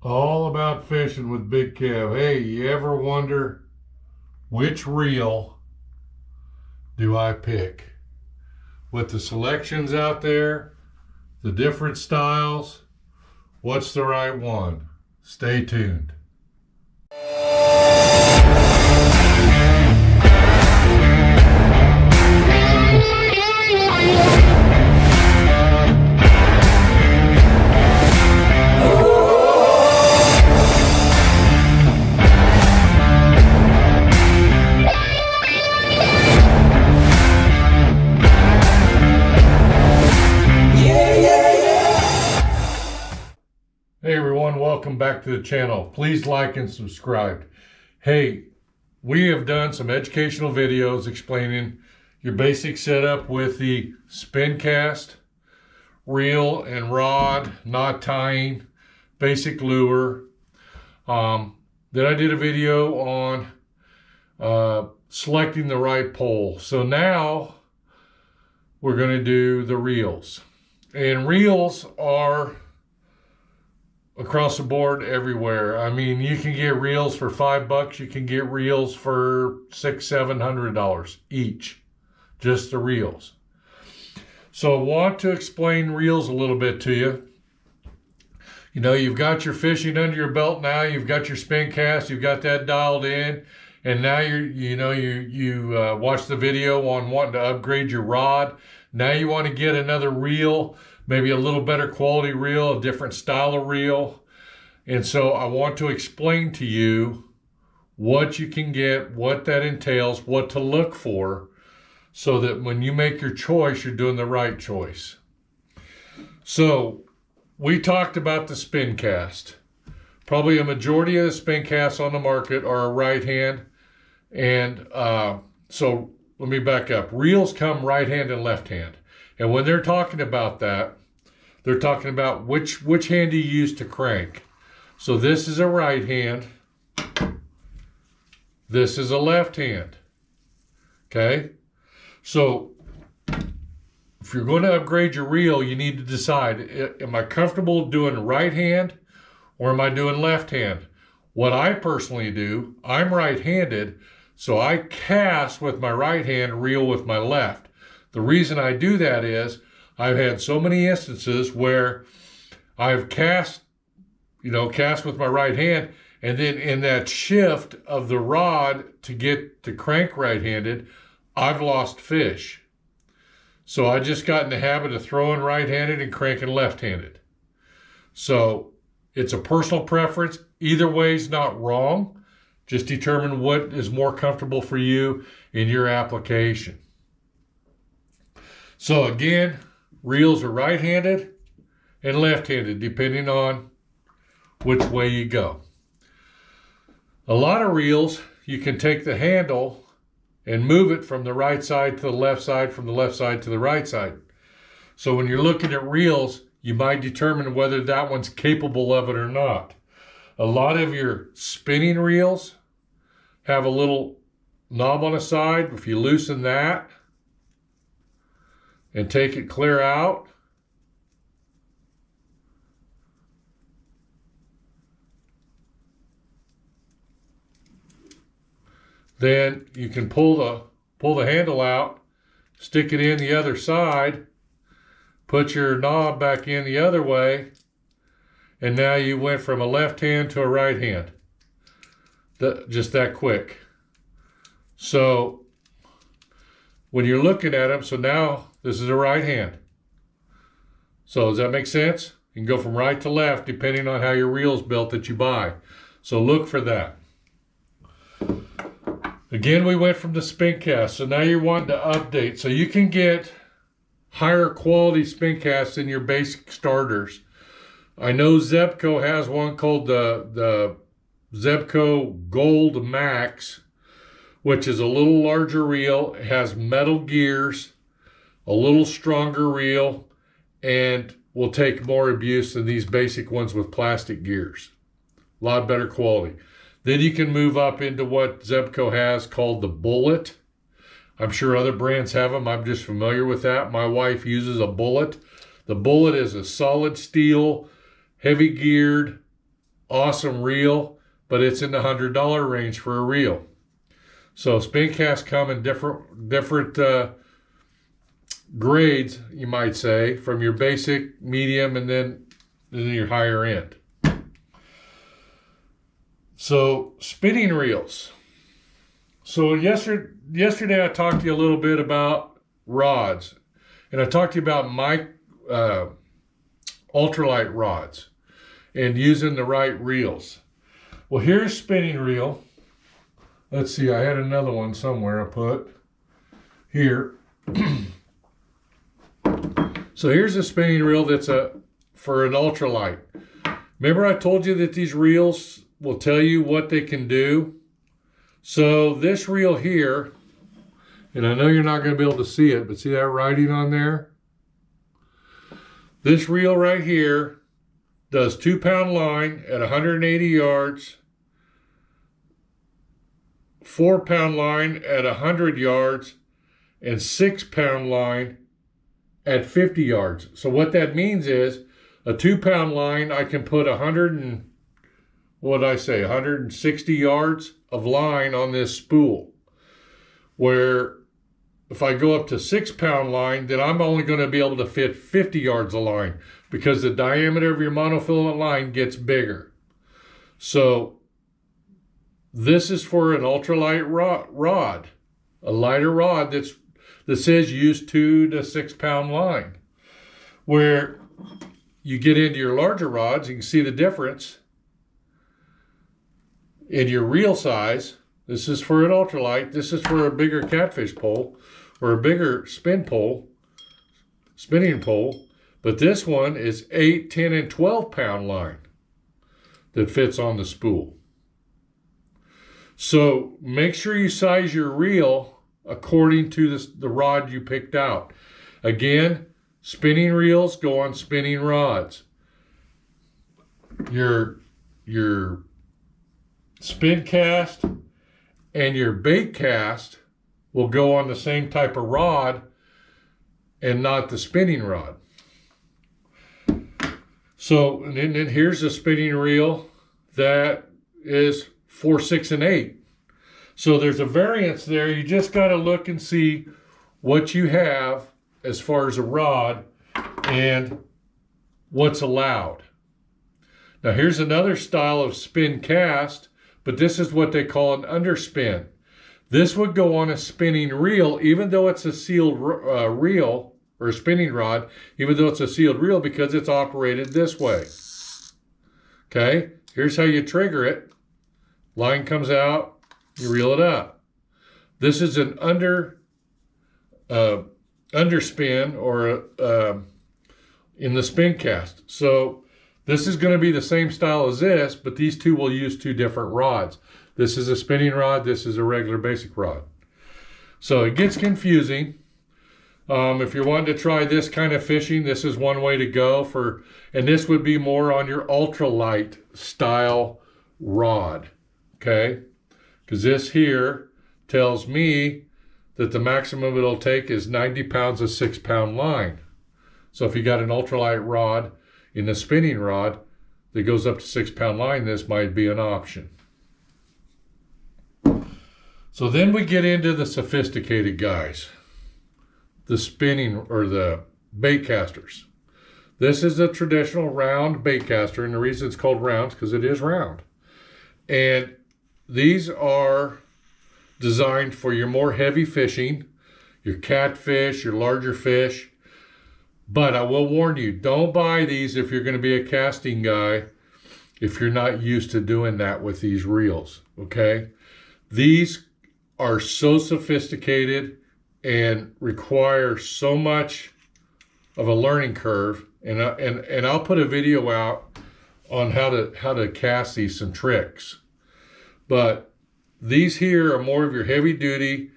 All about fishing with Big Kev. Hey, you ever wonder which reel do I pick? With the selections out there, the different styles, what's the right one? Stay tuned. Hey everyone, welcome back to the channel. Please like and subscribe. Hey, we have done some educational videos explaining your basic setup with the spin cast, reel and rod, knot tying, basic lure. Then I did a video on selecting the right pole. So now we're going to do the reels. And reels are across the board everywhere. I mean, you can get reels for $5. You can get reels for $600-700 each, just the reels. So I want to explain reels a little bit to you. You know, you've got your fishing under your belt now. You've got your spin cast. You've got that dialed in, and now you watch the video on wanting to upgrade your rod. Now you want to get another reel, maybe a little better quality reel, a different style of reel. And so I want to explain to you what you can get, what that entails, what to look for, so that when you make your choice, you're doing the right choice. So we talked about the spin cast. Probably a majority of the spin casts on the market are a right hand. And so let me back up. Reels come right hand and left hand. And when they're talking about that, they're talking about which hand you use to crank. So this is a right hand. This is a left hand. Okay? So if you're going to upgrade your reel, you need to decide, am I comfortable doing right hand or am I doing left hand? What I personally do, I'm right-handed, so I cast with my right hand, reel with my left. The reason I do that is I've had so many instances where I've cast with my right hand, and then in that shift of the rod to get to crank right-handed, I've lost fish. So I just got in the habit of throwing right-handed and cranking left-handed. So it's a personal preference. Either way is not wrong. Just determine what is more comfortable for you in your application. So again, reels are right-handed and left-handed, depending on which way you go. A lot of reels, you can take the handle and move it from the right side to the left side, from the left side to the right side. So when you're looking at reels, you might determine whether that one's capable of it or not. A lot of your spinning reels have a little knob on the side. If you loosen that and take it clear out, then you can pull the handle out, stick it in the other side, put your knob back in the other way, and now you went from a left hand to a right hand. Just that quick. So when you're looking at them, so now this is a right hand. So does that make sense? You can go from right to left depending on how your reel's built that you buy. So look for that. Again, we went from the spin cast, so now you're wanting to update. So you can get higher quality spin casts in your basic starters. I know Zebco has one called the Zebco Gold Max, which is a little larger reel. It has metal gears, a little stronger reel, and will take more abuse than these basic ones with plastic gears. A lot better quality. Then you can move up into what Zebco has called the Bullet. I'm sure other brands have them. I'm just familiar with that. My wife uses a Bullet. The Bullet is a solid steel, heavy geared, awesome reel, but it's in the $100 range for a reel. So spin casts come in different grades, you might say, from your basic, medium, and then your higher end. So spinning reels. So yesterday I talked to you a little bit about rods, and I talked to you about my ultralight rods and using the right reels. Well, here's a spinning reel. Let's see, I had another one somewhere I put here. So here's a spinning reel that's for an ultralight. Remember I told you that these reels will tell you what they can do? So this reel here, and I know you're not going to be able to see it, but see that writing on there? This reel right here does 2-pound line at 180 yards, 4-pound line at 100 yards, and 6-pound line at 50 yards. So what that means is a 2-pound line, I can put 160 yards of line on this spool. Where if I go up to 6-pound line, then I'm only going to be able to fit 50 yards of line because the diameter of your monofilament line gets bigger. So this is for an ultralight rod, a lighter rod that says use 2 to 6-pound line. Where you get into your larger rods, you can see the difference in your reel size. This is for an ultralight. This is for a bigger catfish pole or a bigger spinning pole. But this one is 8, 10, and 12-pound line that fits on the spool. So make sure you size your reel according to the rod you picked out. Again, spinning reels go on spinning rods. Your spin cast and your bait cast will go on the same type of rod and not the spinning rod. So, and then here's a spinning reel that is 4, 6, and 8. So there's a variance there. You just got to look and see what you have as far as a rod and what's allowed. Now here's another style of spin cast, but this is what they call an underspin. This would go on a spinning reel, even though it's a sealed reel or a spinning rod, even though it's a sealed reel, because it's operated this way. Okay, here's how you trigger it. Line comes out, you reel it up. This is an underspin or in the spin cast. So this is going to be the same style as this, but these two will use 2 different rods. This is a spinning rod, this is a regular basic rod. So it gets confusing. If you're wanting to try this kind of fishing, this is one way to go and this would be more on your ultralight style rod, okay? Because this here tells me that the maximum it'll take is 90 pounds of 6-pound line. So if you got an ultralight rod in the spinning rod that goes up to 6-pound line, this might be an option. So then we get into the sophisticated guys, the spinning or the bait casters. This is a traditional round bait caster, and the reason it's called round is because it is round. And these are designed for your more heavy fishing, your catfish, your larger fish. But I will warn you, don't buy these if you're going to be a casting guy if you're not used to doing that with these reels, okay? These are so sophisticated and require so much of a learning curve, and I'll put a video out on how to cast these, some tricks. But these here are more of your heavy duty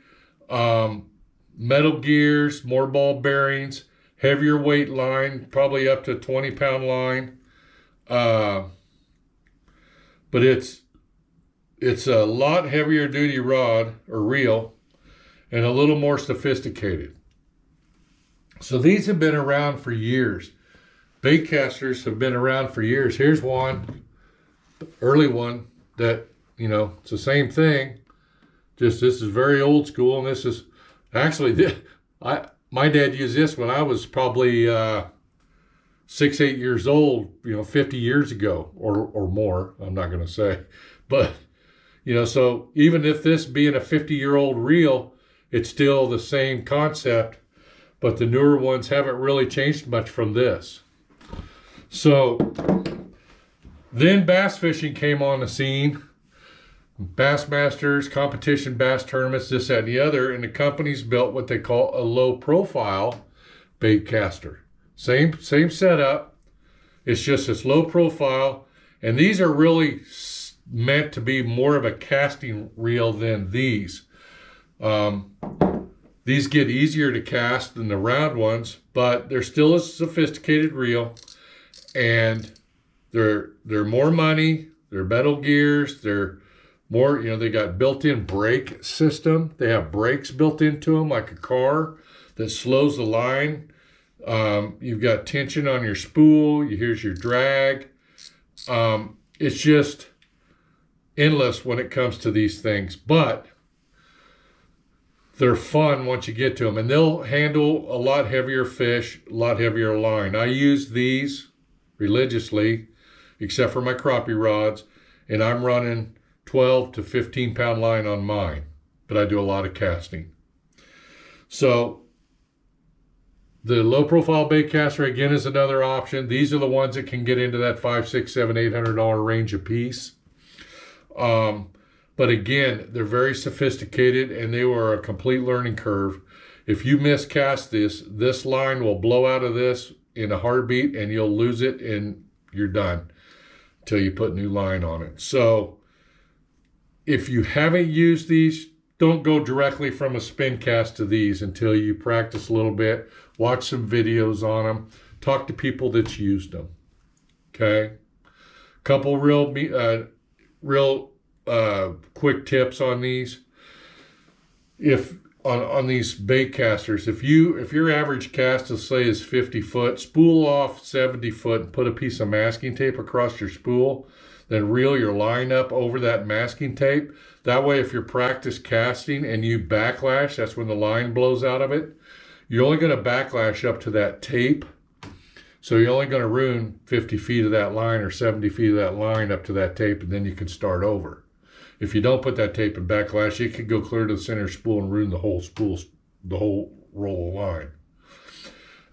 metal gears, more ball bearings, heavier weight line, probably up to 20-pound line. But it's a lot heavier duty rod or reel and a little more sophisticated. So these have been around for years. Bait casters have been around for years. Here's one early one that, you know, it's the same thing. Just this is very old school, and this is actually my dad used this when I was probably 6, 8 years old, you know, 50 years ago or more. I'm not going to say, but you know, so even if this being a 50-year-old reel, it's still the same concept, but the newer ones haven't really changed much from this. So then bass fishing came on the scene. Bassmasters, competition bass tournaments, this, that, and the other, and the companies built what they call a low-profile bait caster. Same setup. It's just this low profile, and these are really meant to be more of a casting reel than these. These get easier to cast than the round ones, but they're still a sophisticated reel, and they're more money. They're metal gears. They're more, you know, they got built-in brake system. They have brakes built into them like a car that slows the line. You've got tension on your spool. Here's your drag. It's just endless when it comes to these things, but they're fun once you get to them, and they'll handle a lot heavier fish, a lot heavier line. I use these religiously, except for my crappie rods, and I'm running 12 to 15 pound line on mine, but I do a lot of casting. So the low profile bait caster again is another option. These are the ones that can get into that $500, $600, $700, $800 range a piece. But again, they're very sophisticated, and they were a complete learning curve. If you miscast this line will blow out of this in a heartbeat, and you'll lose it, and you're done until you put new line on it. So if you haven't used these, don't go directly from a spin cast to these until you practice a little bit, watch some videos on them, talk to people that's used them. Okay? Couple real quick tips on these. If on these bait casters, if your average cast, let's say, is 50 foot, spool off 70 foot and put a piece of masking tape across your spool, then reel your line up over that masking tape. That way, if you're practice casting and you backlash, that's when the line blows out of it, you're only going to backlash up to that tape. So you're only going to ruin 50 feet of that line or 70 feet of that line up to that tape, and then you can start over. If you don't put that tape in backlash, it could go clear to the center spool and ruin the whole spool, the whole roll of line.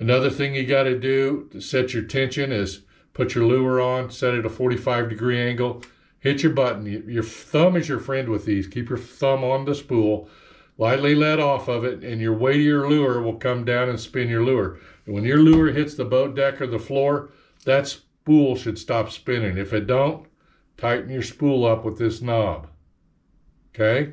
Another thing you got to do to set your tension is put your lure on, set it a 45-degree angle, hit your button. Your thumb is your friend with these. Keep your thumb on the spool, lightly let off of it, and your weight of your lure will come down and spin your lure. And when your lure hits the boat deck or the floor, that spool should stop spinning. If it don't, tighten your spool up with this knob. Okay?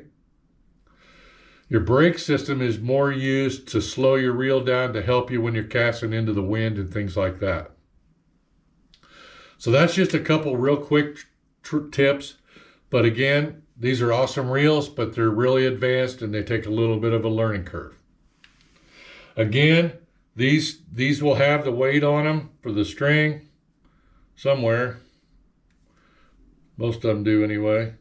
Your brake system is more used to slow your reel down to help you when you're casting into the wind and things like that. So that's just a couple real quick tips. But again, these are awesome reels, but they're really advanced and they take a little bit of a learning curve. Again, these will have the weight on them for the string somewhere. Most of them do anyway.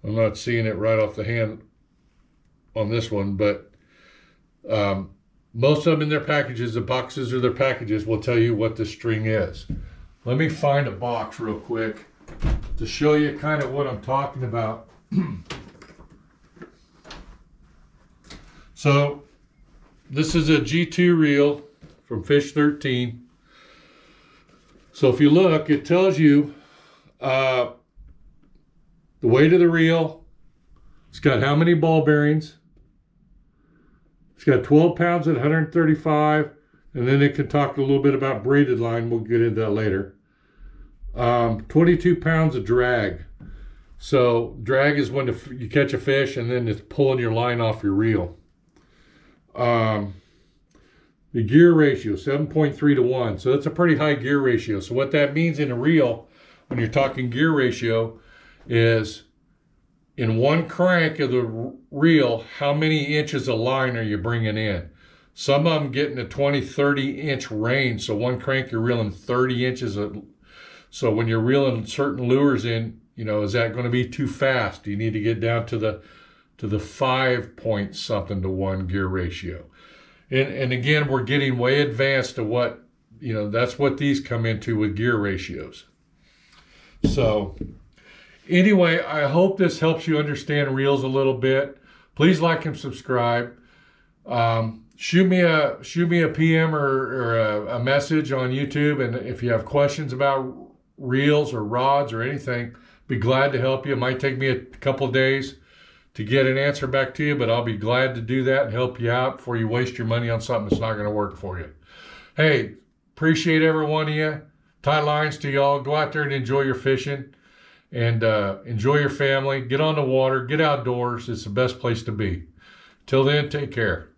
I'm not seeing it right off the hand on this one, but most of them in their packages, the boxes or their packages will tell you what the string is. Let me find a box real quick to show you kind of what I'm talking about. So this is a G2 reel from Fish 13. So if you look, it tells you the weight of the reel. It's got how many ball bearings. It's got 12 pounds at 135, and then it can talk a little bit about braided line. We'll get into that later. 22 pounds of drag. So drag is when you catch a fish and then it's pulling your line off your reel. The gear ratio, 7.3 to 1. So that's a pretty high gear ratio. So what that means in a reel, when you're talking gear ratio, is in one crank of the reel, how many inches of line are you bringing in? Some of them getting a 20, 30 inch range. So one crank, you're reeling 30 inches. So when you're reeling certain lures in, is that going to be too fast? Do you need to get down to the 5 point something to 1 gear ratio? And again, we're getting way advanced to what, that's what these come into with gear ratios. So anyway, I hope this helps you understand reels a little bit. Please like and subscribe. Shoot me a PM or a message on YouTube, and if you have questions about reels or rods or anything, be glad to help you. It might take me a couple of days to get an answer back to you, but I'll be glad to do that and help you out before you waste your money on something that's not going to work for you. Hey, appreciate every one of you. Tie lines to y'all. Go out there and enjoy your fishing, and enjoy your family. Get on the water. Get outdoors. It's the best place to be. Till then, take care.